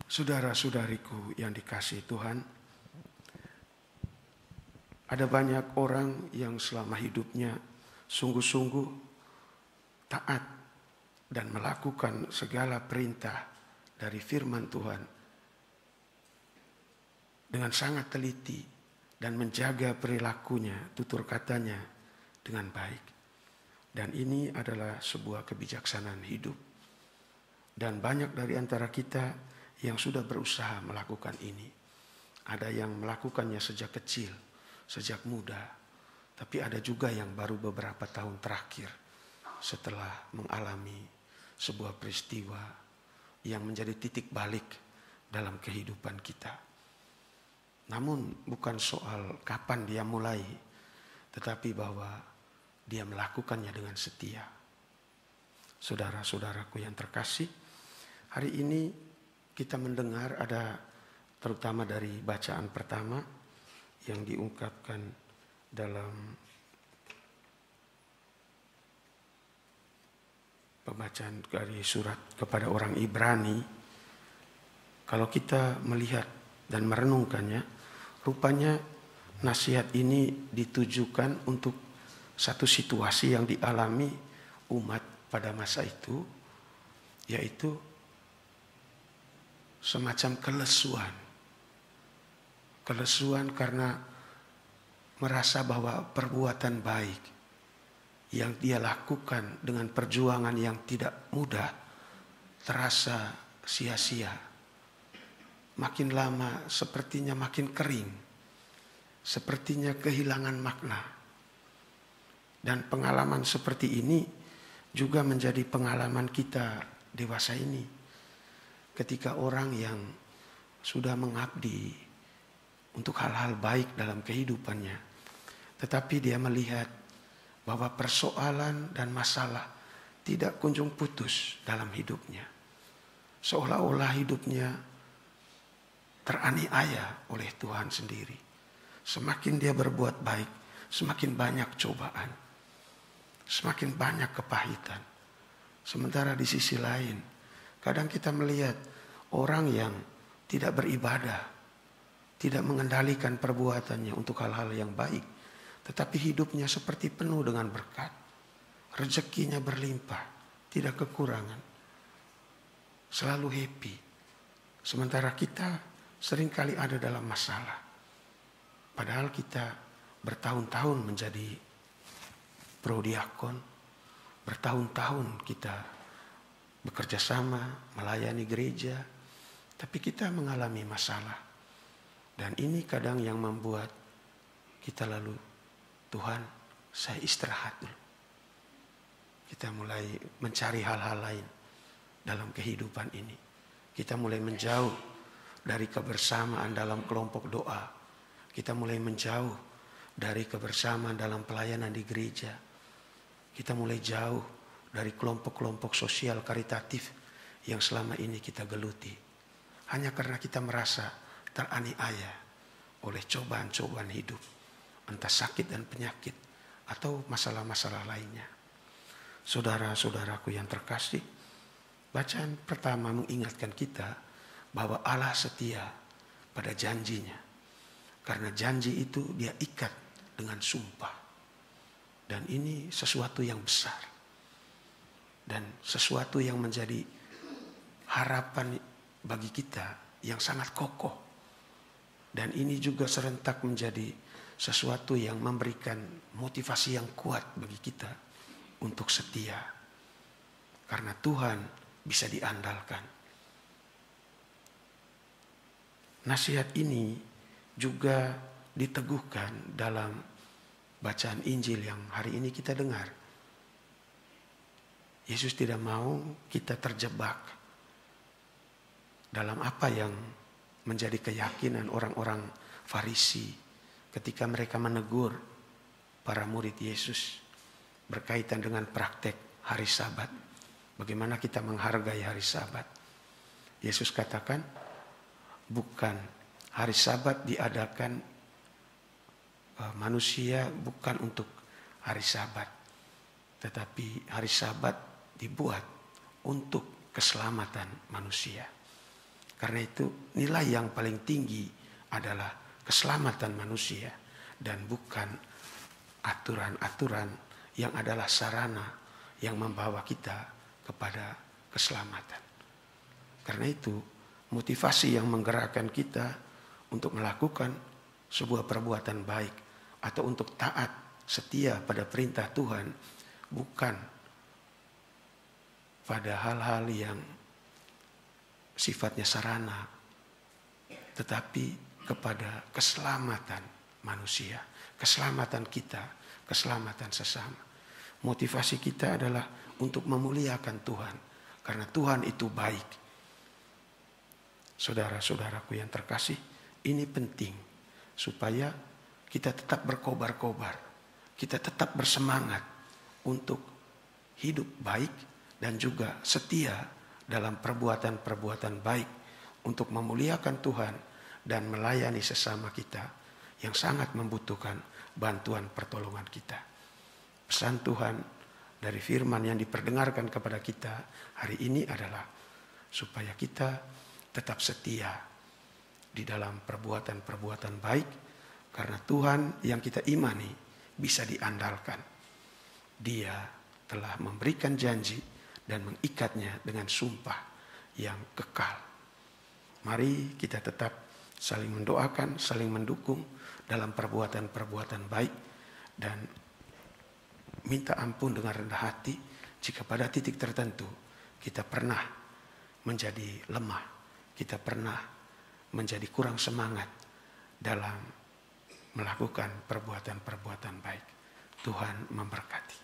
Saudara-saudariku yang dikasihi Tuhan, ada banyak orang yang selama hidupnya sungguh-sungguh taat dan melakukan segala perintah dari firman Tuhan dengan sangat teliti dan menjaga perilakunya, tutur katanya dengan baik. Dan ini adalah sebuah kebijaksanaan hidup. Dan banyak dari antara kita yang sudah berusaha melakukan ini. Ada yang melakukannya sejak kecil, sejak muda. Tapi ada juga yang baru beberapa tahun terakhir setelah mengalami sebuah peristiwa yang menjadi titik balik dalam kehidupan kita. Namun bukan soal kapan dia mulai, tetapi bahwa dia melakukannya dengan setia. Saudara-saudaraku yang terkasih, hari ini kita mendengar ada terutama dari bacaan pertama yang diungkapkan dalam pembacaan dari surat kepada orang Ibrani. Kalau kita melihat dan merenungkannya, rupanya nasihat ini ditujukan untuk satu situasi yang dialami umat pada masa itu, yaitu semacam kelesuan. Kelesuan karena merasa bahwa perbuatan baik yang dia lakukan dengan perjuangan yang tidak mudah terasa sia-sia. Makin lama sepertinya makin kering, sepertinya kehilangan makna. Dan pengalaman seperti ini juga menjadi pengalaman kita dewasa ini. Ketika orang yang sudah mengabdi untuk hal-hal baik dalam kehidupannya, tetapi dia melihat bahwa persoalan dan masalah tidak kunjung putus dalam hidupnya. Seolah-olah hidupnya teraniaya oleh Tuhan sendiri. Semakin dia berbuat baik, semakin banyak cobaan, semakin banyak kepahitan. Sementara di sisi lain, kadang kita melihat orang yang tidak beribadah, tidak mengendalikan perbuatannya untuk hal-hal yang baik, tetapi hidupnya seperti penuh dengan berkat. Rezekinya berlimpah, tidak kekurangan, selalu happy. Sementara kita seringkali ada dalam masalah. Padahal kita bertahun-tahun menjadi prodiakon, bertahun-tahun kita bekerja sama, melayani gereja, tapi kita mengalami masalah. Dan ini kadang yang membuat kita lalu, Tuhan, saya istirahat dulu. Kita mulai mencari hal-hal lain dalam kehidupan ini. Kita mulai menjauh dari kebersamaan dalam kelompok doa. Kita mulai menjauh dari kebersamaan dalam pelayanan di gereja. Kita mulai jauh dari kelompok-kelompok sosial karitatif yang selama ini kita geluti. Hanya karena kita merasa teraniaya oleh cobaan-cobaan hidup. Entah sakit dan penyakit atau masalah-masalah lainnya. Saudara-saudaraku yang terkasih, bacaan pertama mengingatkan kita bahwa Allah setia pada janjinya. Karena janji itu dia ikat dengan sumpah. Dan ini sesuatu yang besar. Dan sesuatu yang menjadi harapan bagi kita yang sangat kokoh. Dan ini juga serentak menjadi sesuatu yang memberikan motivasi yang kuat bagi kita untuk setia. Karena Tuhan bisa diandalkan. Nasihat ini juga diteguhkan dalam bacaan Injil yang hari ini kita dengar. Yesus tidak mau kita terjebak dalam apa yang menjadi keyakinan orang-orang Farisi ketika mereka menegur para murid Yesus berkaitan dengan praktek hari Sabat. Bagaimana kita menghargai hari Sabat. Yesus katakan, bukan hari Sabat diadakan manusia bukan untuk hari Sabat. Tetapi hari Sabat dibuat untuk keselamatan manusia. Karena itu nilai yang paling tinggi adalah keselamatan manusia dan bukan aturan-aturan yang adalah sarana yang membawa kita kepada keselamatan. Karena itu motivasi yang menggerakkan kita untuk melakukan sebuah perbuatan baik atau untuk taat setia pada perintah Tuhan bukan pada hal-hal yang sifatnya sarana, tetapi kepada keselamatan manusia, keselamatan kita, keselamatan sesama. Motivasi kita adalah untuk memuliakan Tuhan, karena Tuhan itu baik. Saudara-saudaraku yang terkasih, ini penting supaya kita tetap berkobar-kobar, kita tetap bersemangat untuk hidup baik dan juga setia dalam perbuatan-perbuatan baik untuk memuliakan Tuhan dan melayani sesama kita yang sangat membutuhkan bantuan pertolongan kita. Pesan Tuhan dari firman yang diperdengarkan kepada kita hari ini adalah supaya kita tetap setia di dalam perbuatan-perbuatan baik, karena Tuhan yang kita imani bisa diandalkan. Dia telah memberikan janji dan mengikatnya dengan sumpah yang kekal. Mari kita tetap saling mendoakan, saling mendukung dalam perbuatan-perbuatan baik, dan minta ampun dengan rendah hati jika pada titik tertentu kita pernah menjadi lemah, kita pernah menjadi kurang semangat dalam melakukan perbuatan-perbuatan baik. Tuhan memberkati.